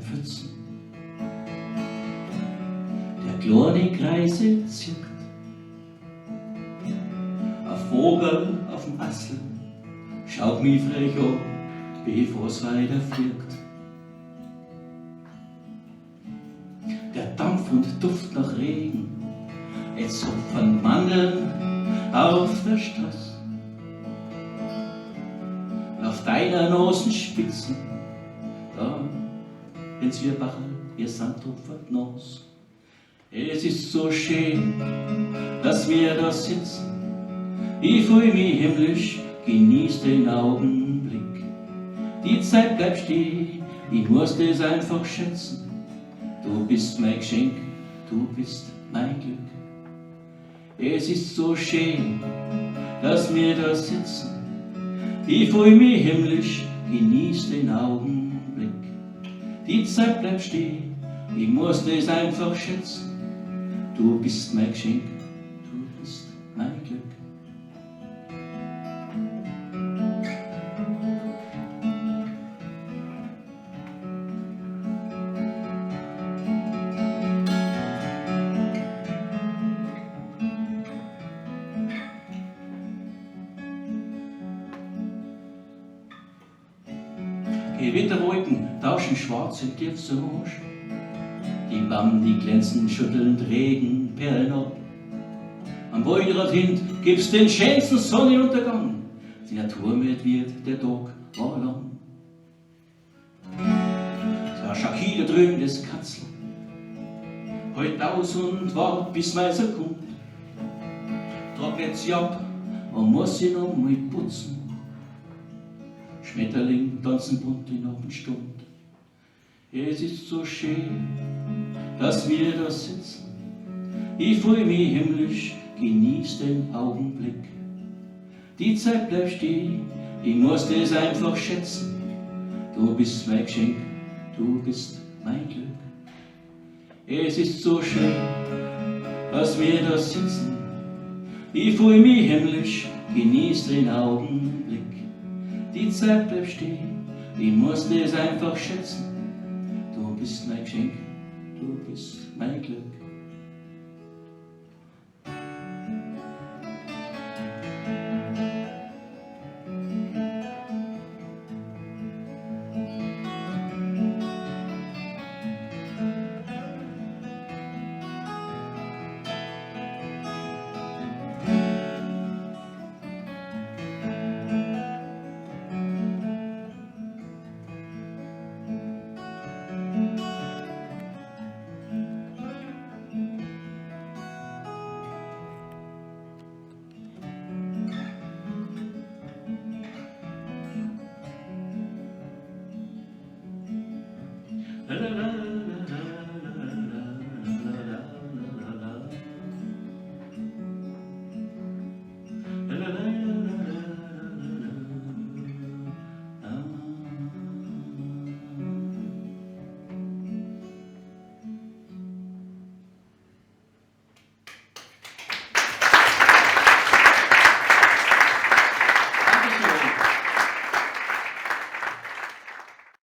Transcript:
beim Pfützen. Der kleine Kreise zirkt, ein Vogel auf dem Assel schaut mich frech an, bevor's weiter fliegt. Der Dampf und Duft nach Regen, es von Mandeln auf der Straße. Auf deiner Nasenspitzen, da wenn's wir Bachel, ihr Sand tropft Nas. Es ist so schön, dass wir da sitzen. Ich fühl mich himmlisch, genieß den Augenblick. Die Zeit bleibt stehen, ich muss das einfach schätzen. Du bist mein Geschenk, du bist mein Glück. Es ist so schön, dass wir da sitzen. Ich fühl mich himmlisch, genieß den Augenblick. Die Zeit bleibt stehen, ich muss das einfach schätzen. Du bist mein Geschenk, du bist mein Glück. Gewitterwolken tauschen schwarz und tiefs Orange. Die Bäume, die glänzen, schüttelnd Regenperlen ab. Am Waldrand hin gibt's den schönsten Sonnenuntergang. Die Natur wird der Tag war lang. Der Schaki da drüben, das Katzel, heut aus und wart, bis Meiser kommt. Trocknet sie ab und muss sie noch mal putzen. Schmetterling tanzen bunt in Abendstunde. Es ist so schön, dass wir da sitzen. Ich fühl mich himmlisch, genieß den Augenblick. Die Zeit bleibt stehen, ich muss das einfach schätzen. Du bist mein Geschenk, du bist mein Glück. Es ist so schön, dass wir da sitzen. Ich fühl mich himmlisch, genieß den Augenblick. Die Zeit bleibt stehen, ich muss das einfach schätzen. Du bist mein Geschenk, du bist mein Glück. La la la.